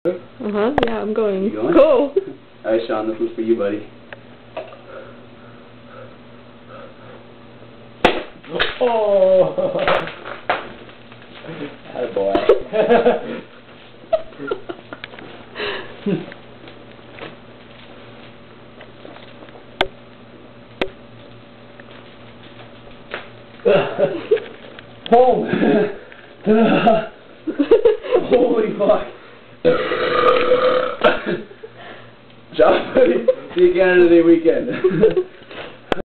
Uh-huh, yeah, I'm going. You going? Go! Alright, Sean, this one's for you, buddy. Oh! Attaboy. Home! Holy fuck! Job, buddy. See you Canada Day weekend.